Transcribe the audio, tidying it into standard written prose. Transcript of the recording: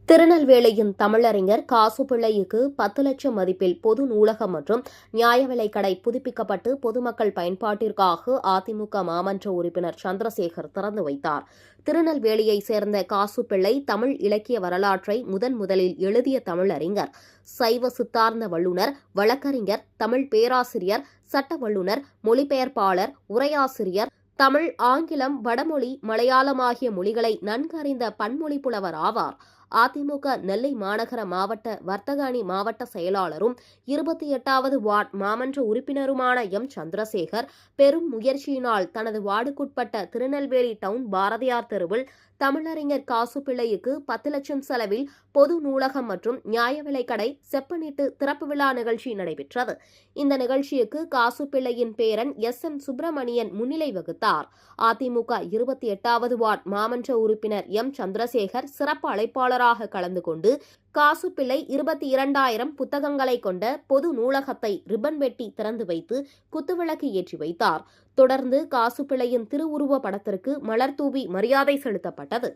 திருநெல்வேலியின் தமிழறிஞர் காசுப்பிள்ளைக்கு 10 லட்சம் மதிப்பில் பொது நூலகம் மற்றும் நியாய விலைக் கடை புதுப்பிக்கப்பட்டு பொதுமக்கள் பயன்பாட்டிற்காக அதிமுக மாமன்ற உறுப்பினர் சந்திரசேகர் திறந்து வைத்தார். திருநெல்வேலியைச் சேர்ந்த காசுப்பிள்ளை தமிழ் இலக்கிய வரலாற்றை முதலில் எழுதிய தமிழறிஞர், சைவ சித்தாந்த வல்லுநர், வழக்கறிஞர், தமிழ் பேராசிரியர், சட்ட வல்லுநர், மொழிபெயர்ப்பாளர், உரையாசிரியர், தமிழ், ஆங்கிலம், வடமொழி, மலையாளம் ஆகிய மொழிகளை நன்கறிந்த பன்மொழி புலவர் ஆவார். அதிமுக நெல்லை மாநகர மாவட்ட வர்த்தக அணி மாவட்ட செயலாளரும் 28வது வார்டு மாமன்ற உறுப்பினருமான எம். சந்திரசேகர் பெரும் முயற்சியினால் தனது வார்டுக்குட்பட்ட திருநெல்வேலி டவுன் பாரதியார் தெருவில் தமிழறிஞர் காசுப்பிள்ளைக்கு 10 லட்சம் செலவில் பொது நூலகம் மற்றும் நியாய விலைக் கடை செப்பனிட்டு திறப்பு விழா நிகழ்ச்சி நடைபெற்றது. இந்த நிகழ்ச்சிக்கு காசுப்பிள்ளையின் பேரன் எஸ்.எம். சுப்பிரமணியன் முன்னிலை வகித்தார். அதிமுக 28வது வார்டு மாமன்ற உறுப்பினர் எம். சந்திரசேகர் சிறப்பு அழைப்பாளராக கலந்து கொண்டு காசுப்பிள்ளை 22,000 புத்தகங்களை கொண்ட பொது நூலகத்தை ரிப்பன் வெட்டி திறந்து வைத்து குத்துவிளக்கு ஏற்றி வைத்தார். தொடர்ந்து காசுப்பிள்ளையின் திருவுருவ படத்திற்கு மலர் தூவி மரியாதை செலுத்தப்பட்டது.